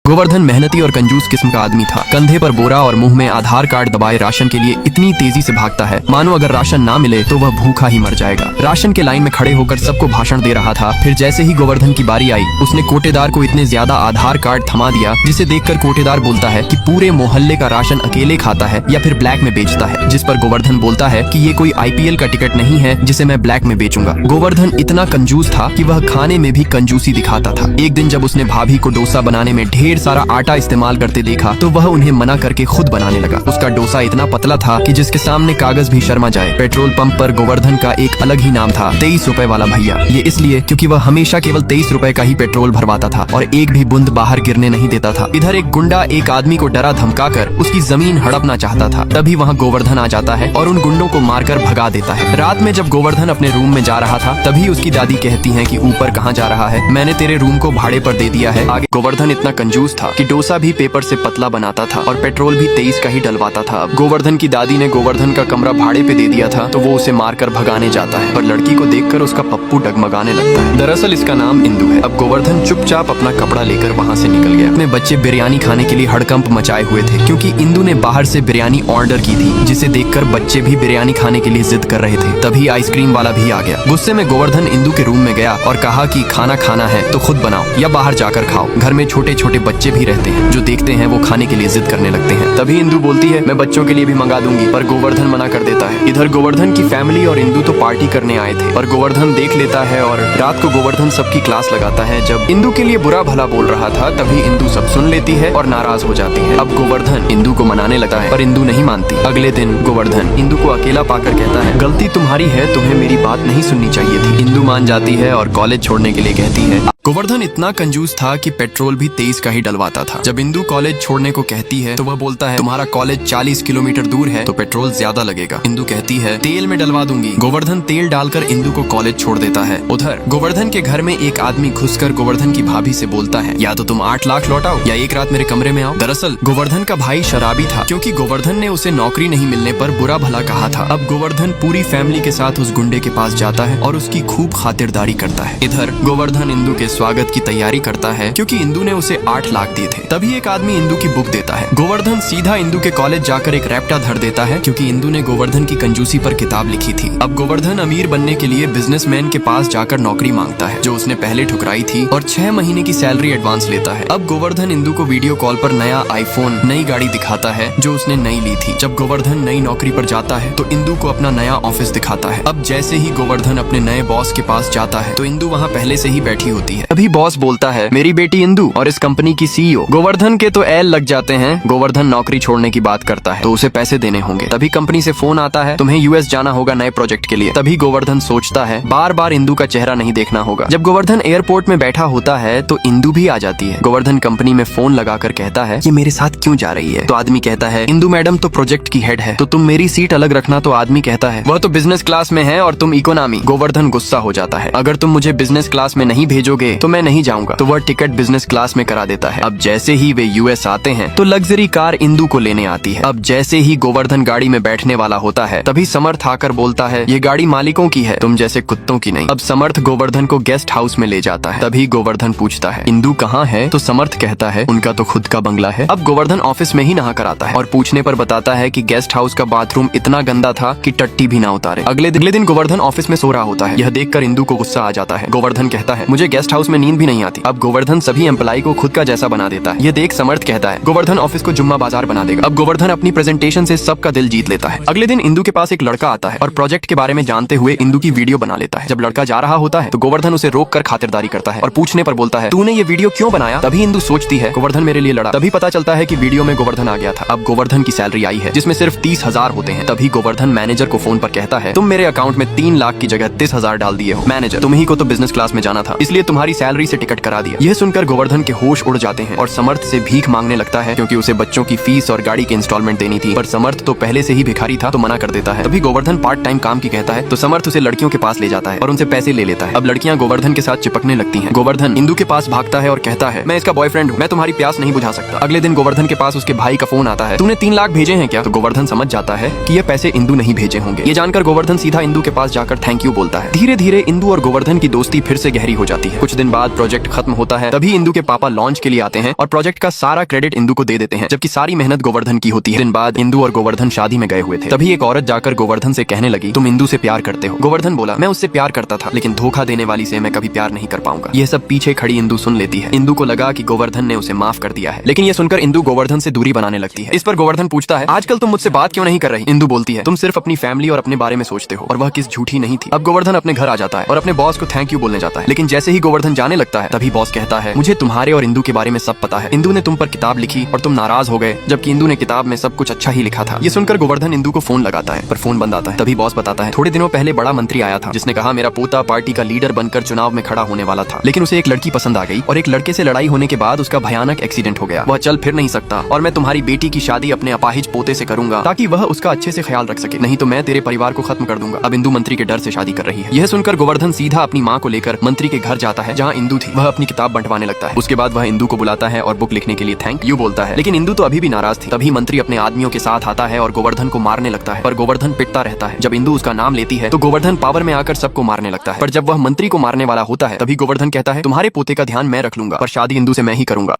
गोवर्धन मेहनती और कंजूस किस्म का आदमी था। कंधे पर बोरा और मुंह में आधार कार्ड दबाए राशन के लिए इतनी तेजी से भागता है मानो अगर राशन ना मिले तो वह भूखा ही मर जाएगा। राशन के लाइन में खड़े होकर सबको भाषण दे रहा था। फिर जैसे ही गोवर्धन की बारी आई उसने कोटेदार को इतने ज्यादा आधार कार्ड थमा दिया जिसे देखकर कोटेदार बोलता है कि पूरे मोहल्ले का राशन अकेले खाता है या फिर ब्लैक में बेचता है। जिस पर गोवर्धन बोलता है कि ये कोई IPL का टिकट नहीं है जिसे मैं ब्लैक में बेचूंगा। गोवर्धन इतना कंजूस था कि वह खाने में भी कंजूसी दिखाता था। एक दिन जब उसने भाभी को डोसा बनाने में ढेर सारा आटा इस्तेमाल करते देखा तो वह उन्हें मना करके खुद बनाने लगा। उसका डोसा इतना पतला था कि जिसके सामने कागज भी शर्मा जाए। पेट्रोल पंप पर गोवर्धन का एक अलग ही नाम था, 23 रुपए वाला भैया। ये इसलिए क्योंकि वह हमेशा केवल 23 रुपए का ही पेट्रोल भरवाता था और एक भी बूंद बाहर गिरने नहीं देता था। इधर एक गुंडा एक आदमी को डरा धमकाकर उसकी जमीन हड़पना चाहता था। तभी वहाँ गोवर्धन आ जाता है और उन गुंडों को मारकर भगा देता है। रात में जब गोवर्धन अपने रूम में जा रहा था तभी उसकी दादी कहती है कि ऊपर कहाँ जा रहा है, मैंने तेरे रूम को भाड़े पर दे दिया है। आगे गोवर्धन इतना कंजूस था कि डोसा भी पेपर से पतला बनाता था और पेट्रोल भी 23 का ही डलवाता था। अब गोवर्धन की दादी ने गोवर्धन का कमरा भाड़े पे दे दिया था तो वो उसे मारकर भगाने जाता है, पर लड़की को देखकर उसका पप्पू डगमगाने लगता है। दरअसल इसका नाम इंदु है। अब गोवर्धन चुपचाप अपना कपड़ा लेकर वहाँ से निकल गया। अपने बच्चे बिरयानी खाने के लिए हड़कंप मचाए हुए थे क्योंकि इंदु ने बाहर से बिरयानी ऑर्डर की थी, जिसे देखकर बच्चे भी बिरयानी खाने के लिए जिद कर रहे थे। तभी आइसक्रीम वाला भी आ गया। गुस्से में गोवर्धन इंदु के रूम में गया और कहा कि खाना खाना है तो खुद बनाओ या बाहर जाकर खाओ। घर में छोटे छोटे बच्चे भी रहते हैं जो देखते हैं वो खाने के लिए जिद करने लगते हैं। तभी इंदु बोलती है मैं बच्चों के लिए भी मंगा दूंगी, पर गोवर्धन मना कर देता है। इधर गोवर्धन की फैमिली और इंदु तो पार्टी करने आए थे और गोवर्धन देख लेता है और रात को गोवर्धन सबकी क्लास लगाता है। जब इंदु के लिए बुरा भला बोल रहा था तभी इंदु सब सुन लेती है और नाराज हो जाती है। अब गोवर्धन इंदु को मनाने लगता है पर इंदु नहीं मानती। अगले दिन गोवर्धन इंदु को अकेला पाकर कहता है गलती तुम्हारी है, तुम्हें मेरी बात नहीं सुननी चाहिए थी। इंदु मान जाती है और कॉलेज छोड़ने के लिए कहती है। गोवर्धन इतना कंजूस था कि पेट्रोल भी 23 का ही डलवाता था। जब इंदु कॉलेज छोड़ने को कहती है तो वह बोलता है तुम्हारा कॉलेज 40 किलोमीटर दूर है तो पेट्रोल ज्यादा लगेगा। इंदु कहती है तेल में डलवा दूंगी। गोवर्धन तेल डालकर इंदु को कॉलेज छोड़ देता है। उधर गोवर्धन के घर में एक आदमी घुसकर गोवर्धन की भाभी से बोलता है या तो तुम 8 लाख लौटाओ या एक रात मेरे कमरे में आओ। दरअसल गोवर्धन का भाई शराबी था क्योंकि गोवर्धन ने उसे नौकरी नहीं मिलने पर बुरा भला कहा था। अब गोवर्धन पूरी फैमिली के साथ उस गुंडे के पास जाता है और उसकी खूब खातिरदारी करता है। इधर गोवर्धन इंदु के स्वागत की तैयारी करता है क्योंकि इंदु ने उसे 8 लाख दिए थे। तभी एक आदमी इंदु की बुक देता है। गोवर्धन सीधा इंदु के कॉलेज जाकर एक रैप्टा धर देता है क्योंकि इंदु ने गोवर्धन की कंजूसी पर किताब लिखी थी। अब गोवर्धन अमीर बनने के लिए बिजनेसमैन के पास जाकर नौकरी मांगता है जो उसने पहले ठुकराई थी और 6 महीने की सैलरी एडवांस लेता है। अब गोवर्धन इंदु को वीडियो कॉल पर नया आईफोन नई गाड़ी दिखाता है जो उसने नई ली थी। जब गोवर्धन नई नौकरी पर जाता है तो इंदु को अपना नया ऑफिस दिखाता है। अब जैसे ही गोवर्धन अपने नए बॉस के पास जाता है तो इंदु वहाँ पहले से ही बैठी होती है। अभी बॉस बोलता है मेरी बेटी इंदु और इस कंपनी की CEO। गोवर्धन के तो एल लग जाते हैं। गोवर्धन नौकरी छोड़ने की बात करता है तो उसे पैसे देने होंगे। तभी कंपनी से फोन आता है तुम्हें US जाना होगा नए प्रोजेक्ट के लिए। तभी गोवर्धन सोचता है बार बार इंदु का चेहरा नहीं देखना होगा। जब गोवर्धन एयरपोर्ट में बैठा होता है तो इंदु भी आ जाती है। गोवर्धन कंपनी में फोन लगाकर कहता है ये मेरे साथ क्यों जा रही है? तो आदमी कहता है इंदु मैडम तो प्रोजेक्ट की हेड है तो तुम मेरी सीट अलग रखना। तो आदमी कहता है वह तो बिजनेस क्लास में है और तुम इकोनॉमी। गोवर्धन गुस्सा हो जाता है अगर तुम मुझे बिजनेस क्लास में नहीं भेजोगे तो मैं नहीं जाऊंगा। तो वह टिकट बिजनेस क्लास में करा देता है। अब जैसे ही वे US आते हैं तो लग्जरी कार इंदु को लेने आती है। अब जैसे ही गोवर्धन गाड़ी में बैठने वाला होता है तभी समर्थ आकर बोलता है ये गाड़ी मालिकों की है तुम जैसे कुत्तों की नहीं। अब समर्थ गोवर्धन को गेस्ट हाउस में ले जाता है। तभी गोवर्धन पूछता है इंदु कहाँ है? तो समर्थ कहता है उनका तो खुद का बंगला है। अब गोवर्धन ऑफिस में ही नहा कर आता है और पूछने पर बताता है कि गेस्ट हाउस का बाथरूम इतना गंदा था कि टट्टी भी ना उतारे। अगले दिन गोवर्धन ऑफिस में सो रहा होता है। यह देखकर इंदु को गुस्सा आ जाता है। गोवर्धन कहता है मुझे गेस्ट हाउस में नींद भी नहीं आती। अब गोवर्धन सभी एम्प्लॉय को खुद का जैसा बना देता है। ये देख समर्थ कहता है गोवर्धन ऑफिस को जुम्मा बाजार बना देगा। अब गोवर्धन अपनी प्रेजेंटेशन से सबका दिल जीत लेता है। अगले दिन इंदु के पास एक लड़का आता है और प्रोजेक्ट के बारे में जानते हुए इंदु की वीडियो बना लेता है। जब लड़का जा रहा होता है तो गोवर्धन उसे रोक कर खातिरदारी करता है और पूछने पर बोलता है तूने ये वीडियो क्यों बनाया? तभी इंदु सोचती है गोवर्धन मेरे लिए लड़ा। तभी पता चलता है कि वीडियो में गोवर्धन आ गया था। अब गोवर्धन की सैलरी आई है जिसमें सिर्फ 30,000 होते हैं। तभी गोवर्धन मैनेजर को फोन पर कहता है तुम मेरे अकाउंट में 3 लाख की जगह 30,000 डाल दिए हो। मैनेजर तुम्ही को तो बिजनेस क्लास में जाना था इसलिए तुम्हारी सैलरी से टिकट करा दिया। यह सुनकर गोवर्धन के होश उड़ जाते हैं और समर्थ से भीख मांगने लगता है क्योंकि उसे बच्चों की फीस और गाड़ी की इंस्टॉलमेंट देनी थी। पर समर्थ तो पहले से ही भिखारी था तो मना कर देता है। तभी गोवर्धन पार्ट टाइम काम की कहता है तो समर्थ उसे लड़कियों के पास ले जाता है और उनसे पैसे ले लेता है। अब लड़कियां गोवर्धन के साथ चिपकने लगती हैं। गोवर्धन इंदु के पास भागता है और कहता है मैं इसका बॉयफ्रेंड हूँ, मैं तुम्हारी प्यास नहीं बुझा सकता। अगले दिन गोवर्धन के पास उसके भाई का फोन आता है तूने 3 लाख भेजे हैं क्या? तो गोवर्धन समझ जाता है कि ये पैसे इंदु नहीं भेजे होंगे। ये जानकर गोवर्धन सीधा इंदु के पास जाकर थैंक यू बोलता है। धीरे धीरे इंदु और गोवर्धन की दोस्ती फिर से गहरी हो जाती है। कुछ कुछ दिन बाद प्रोजेक्ट खत्म होता है, तभी इंदु के पापा लॉन्च के लिए आते हैं और प्रोजेक्ट का सारा क्रेडिट इंदु को दे देते हैं, जबकि सारी मेहनत गोवर्धन की होती है। दिन बाद इंदु और गोवर्धन शादी में गए हुए थे, तभी एक औरत जाकर गोवर्धन से कहने लगी, तुम इंदु से प्यार करते हो। गोवर्धन बोला, मैं उससे प्यार करता था, लेकिन धोखा देने वाली से मैं कभी प्यार नहीं कर पाऊंगा। यह सब पीछे खड़ी इंदु सुन लेती है। इंदु को लगा कि गोवर्धन ने उसे माफ कर दिया है, लेकिन यह सुनकर इंदु गोवर्धन से दूरी बनाने लगती है। इस पर गोवर्धन पूछता है, आजकल तुम मुझसे बात क्यों नहीं कर रही? इंदु बोलती है, तुम सिर्फ अपनी फैमिली और अपने बारे में सोचते हो, और वह किस झूठी नहीं थी। अब गोवर्धन अपने घर आ जाता है और अपने बॉस को थैंक यू बोलने जाता है, लेकिन जैसे ही गोवर्धन जाने लगता है, तभी बॉस कहता है, मुझे तुम्हारे और इंदु के बारे में सब पता है। इंदु ने तुम पर किताब लिखी और तुम नाराज हो गए, जबकि इंदु ने किताब में सब कुछ अच्छा ही लिखा था। ये सुनकर गोवर्धन इंदु को फोन लगाता है, पर फोन बंद आता है। तभी बॉस बताता है, थोड़े दिनों पहले बड़ा मंत्री आया था, जिसने कहा मेरा पोता पार्टी का लीडर बनकर चुनाव में खड़ा होने वाला था, लेकिन उसे एक लड़की पसंद आ गई और एक लड़के से लड़ाई होने के बाद उसका भयानक एक्सीडेंट हो गया। वह चल फिर नहीं सकता और मैं तुम्हारी बेटी की शादी अपने अपाहिज पोते से करूंगा, ताकि वह उसका अच्छे से ख्याल रख सके, नहीं तो मैं तेरे परिवार को खत्म कर दूंगा। अब इंदु मंत्री के डर से शादी कर रही है। यह सुनकर गोवर्धन सीधा अपनी माँ को लेकर मंत्री के घर जाता है, जहाँ इंदु थी। वह अपनी किताब बंटवाने लगता है। उसके बाद वह इंदु को बुलाता है और बुक लिखने के लिए थैंक यू बोलता है, लेकिन इंदु तो अभी भी नाराज थी। तभी मंत्री अपने आदमियों के साथ आता है और गोवर्धन को मारने लगता है, पर गोवर्धन पिटता रहता है। जब इंदु उसका नाम लेती है तो गोवर्धन पावर में आकर सबको मारने लगता है, पर जब वह मंत्री को मारने वाला होता है, तभी गोवर्धन कहता है, तुम्हारे पोते का ध्यान मैं रख लूंगा, पर शादी इंदु से मैं ही करूंगा।